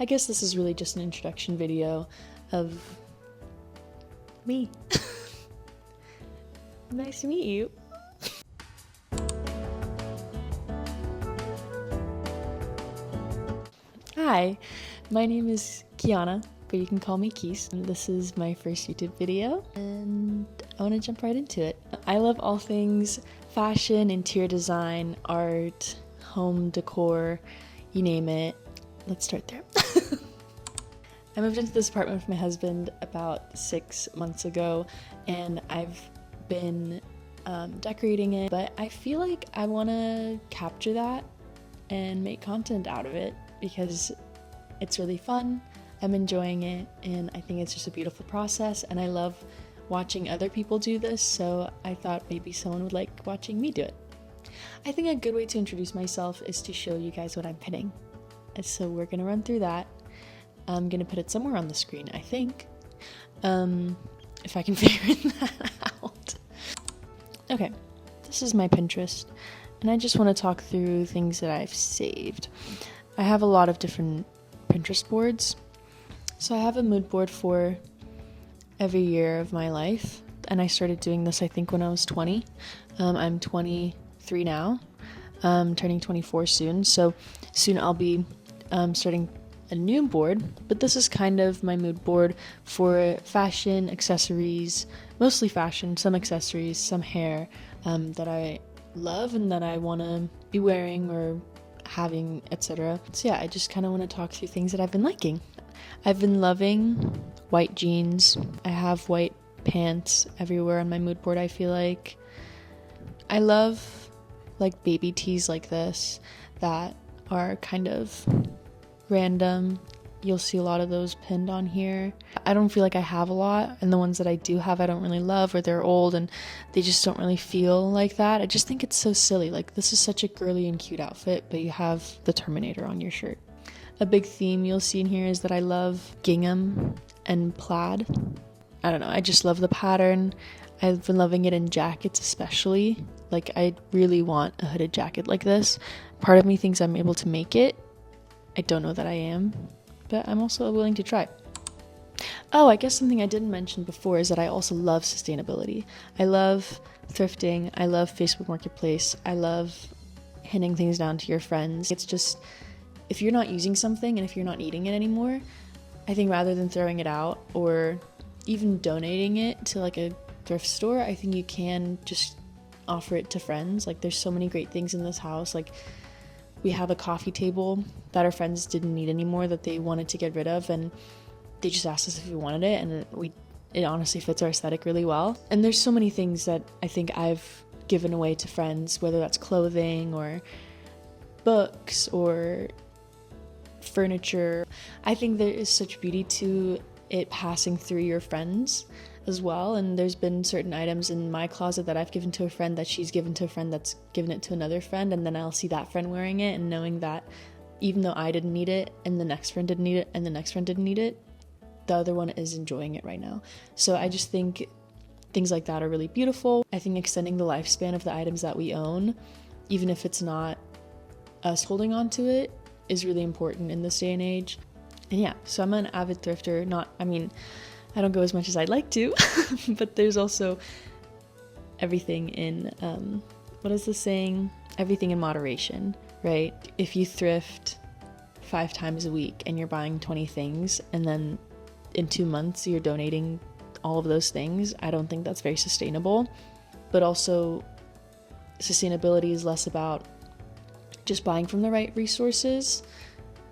I guess this is really just an introduction video of me. Nice to meet you. Hi, my name is Kiana, but you can call me Keys. And this is my first YouTube video, and I want to jump right into it. I love all things fashion, interior design, art, home decor, you name it. Let's start there. I moved into this apartment with my husband about 6 months ago, and I've been decorating it, but I feel like I want to capture that and make content out of it because it's really fun. I'm enjoying it, and I think it's just a beautiful process, and I love watching other people do this, so I thought maybe someone would like watching me do it. I think a good way to introduce myself is to show you guys what I'm pinning. So we're gonna run through that. I'm gonna put it somewhere on the screen, I think, if I can figure that out. Okay, this is my Pinterest, and I just want to talk through things that I've saved. I have a lot of different Pinterest boards. So I have a mood board for every year of my life, and I started doing this I think when I was 20. I'm 23 now, turning 24 soon, so soon I'll be starting a new board, but this is kind of my mood board for fashion, accessories, mostly fashion, some accessories, some hair that I love and that I want to be wearing or having, etc. So yeah, I just kind of want to talk through things that I've been liking. I've been loving white jeans. I have white pants everywhere on my mood board, I feel like. I love like baby tees like this that are kind of random. You'll see a lot of those pinned on here. I don't feel like I have a lot, and the ones that I do have I don't really love, or they're old and they just don't really feel like that. I just think it's so silly. Like, this is such a girly and cute outfit, but you have the Terminator on your shirt. A big theme you'll see in here is that I love gingham and plaid. I don't know, I just love the pattern. I've been loving it in jackets especially. Like, I really want a hooded jacket like this. Part of me thinks I'm able to make it. I don't know that I am, but I'm also willing to try. Oh, I guess something I didn't mention before is that I also love sustainability. I love thrifting. I love Facebook Marketplace. I love handing things down to your friends. It's just, if you're not using something and if you're not eating it anymore, I think rather than throwing it out or even donating it to like a thrift store, I think you can just offer it to friends. Like, there's so many great things in this house. Like, we have a coffee table that our friends didn't need anymore that they wanted to get rid of, and they just asked us if we wanted it, and it honestly fits our aesthetic really well. And there's so many things that I think I've given away to friends, whether that's clothing or books or furniture. I think there is such beauty to it passing through your friends as well, and there's been certain items in my closet that I've given to a friend that she's given to a friend that's given it to another friend, and then I'll see that friend wearing it, and knowing that even though I didn't need it and the next friend didn't need it and the next friend didn't need it, the other one is enjoying it right now. So I just think things like that are really beautiful. I think extending the lifespan of the items that we own, even if it's not us holding on to it, is really important in this day and age. And yeah, so I'm an avid thrifter. I don't go as much as I'd like to, but there's also everything in, what is the saying? Everything in moderation, right? If you thrift 5 times a week and you're buying 20 things, and then in 2 months you're donating all of those things, I don't think that's very sustainable. But also, sustainability is less about just buying from the right resources,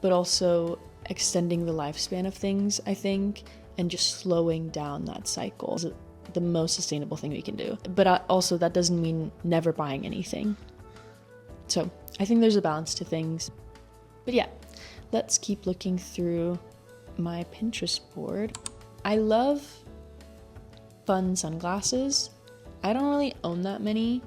but also extending the lifespan of things, I think, and just slowing down that cycle is the most sustainable thing we can do. But also, that doesn't mean never buying anything. So I think there's a balance to things. But yeah, let's keep looking through my Pinterest board. I love fun sunglasses. I don't really own that many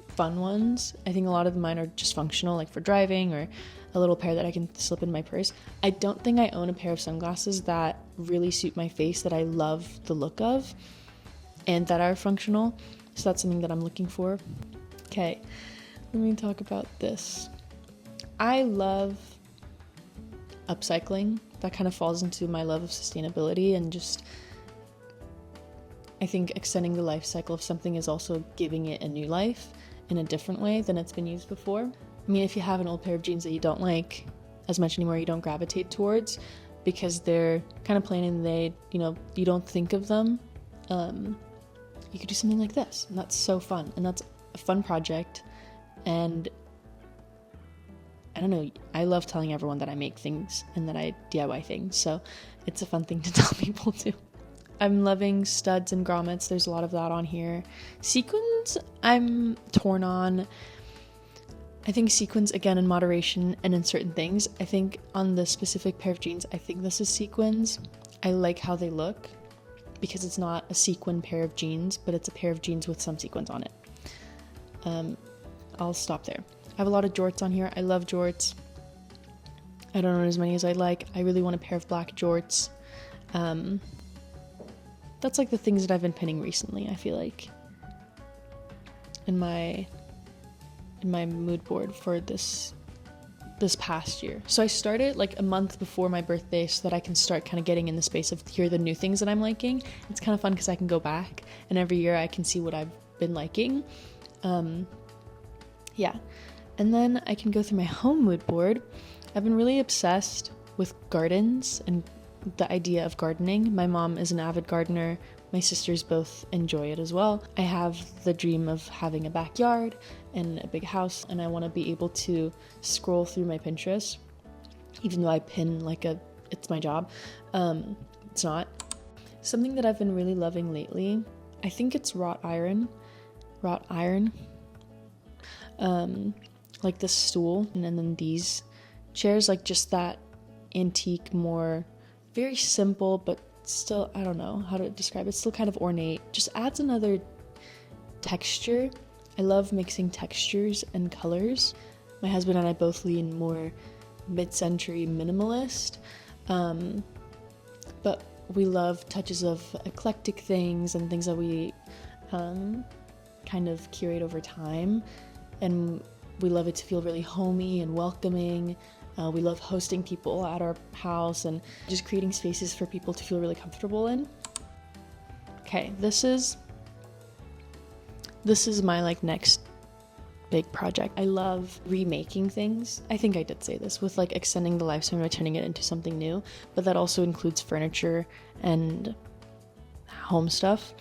fun ones. I think a lot of mine are just functional, like for driving, or a little pair that I can slip in my purse. I don't think I own a pair of sunglasses that really suit my face, that I love the look of, and that are functional. So that's something that I'm looking for. Okay, let me talk about this. I love upcycling. That kind of falls into my love of sustainability, and just I think extending the life cycle of something is also giving it a new life in a different way than it's been used before. I mean, if you have an old pair of jeans that you don't like as much anymore, you don't gravitate towards because they're kind of plain and they, you don't think of them, you could do something like this, and that's so fun, and that's a fun project. And I don't know, I love telling everyone that I make things and that I DIY things, so it's a fun thing to tell people too. I'm loving studs and grommets. There's a lot of that on here. Sequins, I'm torn on. I think sequins, again, in moderation and in certain things. I think on the specific pair of jeans, I think this is sequins. I like how they look because it's not a sequin pair of jeans, but it's a pair of jeans with some sequins on it. I'll stop there. I have a lot of jorts on here. I love jorts. I don't own as many as I'd like. I really want a pair of black jorts. That's like the things that I've been pinning recently, I feel like, in my mood board for this past year. So I started like a month before my birthday so that I can start kind of getting in the space of here are the new things that I'm liking. It's kind of fun because I can go back and every year I can see what I've been liking. Yeah. And then I can go through my home mood board. I've been really obsessed with gardens and the idea of gardening. My mom is an avid gardener. My sisters both enjoy it as well. I have the dream of having a backyard and a big house, and I want to be able to scroll through my Pinterest, even though I pin like it's my job. It's not. Something that I've been really loving lately, I think it's wrought iron. Like this stool, and then these chairs, like just that antique, more very simple, but still, I don't know how to describe it, still kind of ornate, just adds another texture. I love mixing textures and colors. My husband and I both lean more mid-century minimalist, but we love touches of eclectic things and things that we kind of curate over time, and we love it to feel really homey and welcoming. We love hosting people at our house and just creating spaces for people to feel really comfortable in. Okay, this is my like next big project. I love remaking things. I think I did say this, with like extending the lifespan by turning it into something new, but that also includes furniture and home stuff.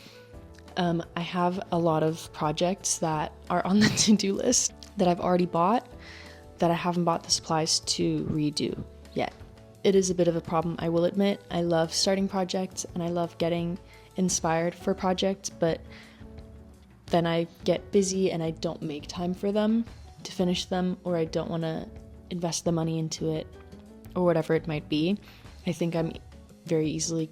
I have a lot of projects that are on the to-do list that I've already bought, that I haven't bought the supplies to redo yet. It is a bit of a problem, I will admit. I love starting projects and I love getting inspired for projects, but then I get busy and I don't make time for them to finish them, or I don't want to invest the money into it, or whatever it might be. I think I'm very easily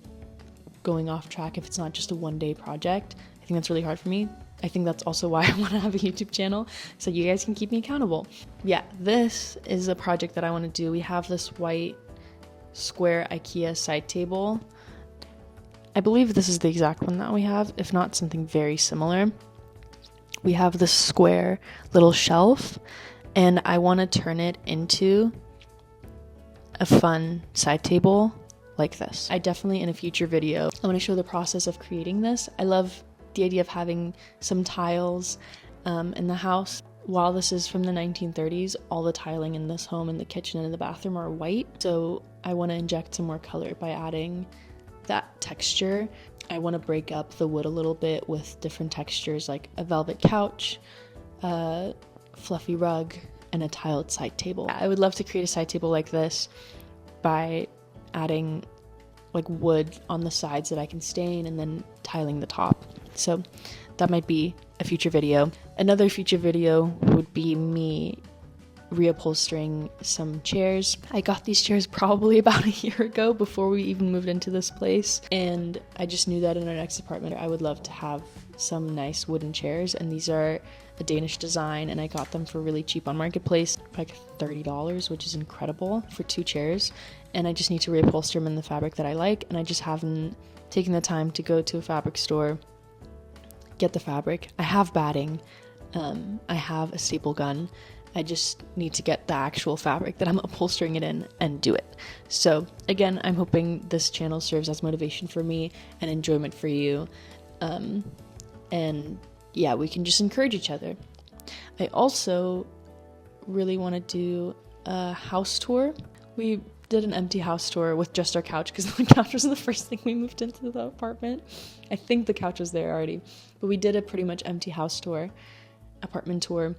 going off track if it's not just a one-day project. I think that's really hard for me. I think that's also why I want to have a YouTube channel, so you guys can keep me accountable. Yeah, this is a project that I want to do. We have this white square IKEA side table. I believe this is the exact one that we have, if not something very similar. We have this square little shelf, and I want to turn it into a fun side table like this. I definitely, in a future video, I want to show the process of creating this. I love the idea of having some tiles in the house. While this is from the 1930s, all the tiling in this home, in the kitchen and in the bathroom, are white. So I want to inject some more color by adding that texture. I want to break up the wood a little bit with different textures, like a velvet couch, a fluffy rug, and a tiled side table. I would love to create a side table like this by adding like wood on the sides that I can stain and then tiling the top. So that might be a future video. Another future video would be me reupholstering some chairs. I got these chairs probably about a year ago, before we even moved into this place, and I just knew that in our next apartment I would love to have some nice wooden chairs, and these are a Danish design, and I got them for really cheap on Marketplace, like $30, which is incredible for 2 chairs. And I just need to reupholster them in the fabric that I like, and I just haven't taken the time to go to a fabric store, get the fabric. I have batting, I have a staple gun, I just need to get the actual fabric that I'm upholstering it in and do it. So again, I'm hoping this channel serves as motivation for me and enjoyment for you. And yeah, we can just encourage each other. I also really want to do a house tour. We did an empty house tour with just our couch because the couch was the first thing we moved into the apartment. I think the couch was there already, but we did a pretty much empty house tour, apartment tour,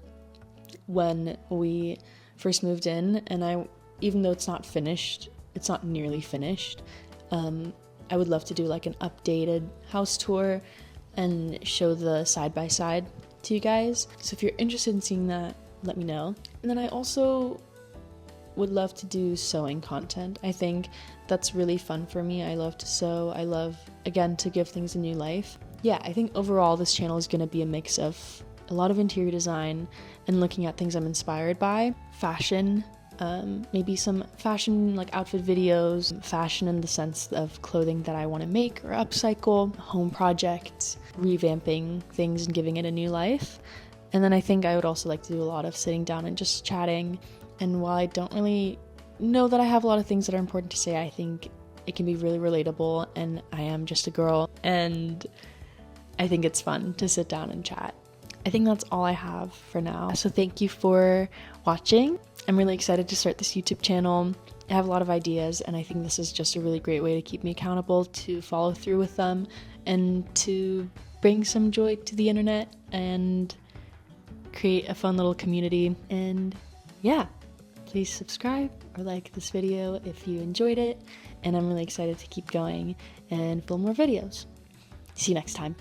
when we first moved in. And even though it's not finished, it's not nearly finished, I would love to do like an updated house tour and show the side-by-side to you guys. So if you're interested in seeing that, let me know. And then I also would love to do sewing content. I think that's really fun for me. I love to sew. I love, again, to give things a new life. Yeah, I think overall this channel is going to be a mix of a lot of interior design and looking at things I'm inspired by, fashion, maybe some fashion like outfit videos, fashion in the sense of clothing that I want to make or upcycle, home projects, revamping things and giving it a new life. And then I think I would also like to do a lot of sitting down and just chatting. And while I don't really know that I have a lot of things that are important to say, I think it can be really relatable, and I am just a girl, and I think it's fun to sit down and chat. I think that's all I have for now. So thank you for watching. I'm really excited to start this YouTube channel. I have a lot of ideas, and I think this is just a really great way to keep me accountable, to follow through with them, and to bring some joy to the internet and create a fun little community. And yeah, please subscribe or like this video if you enjoyed it, and I'm really excited to keep going and film more videos. See you next time.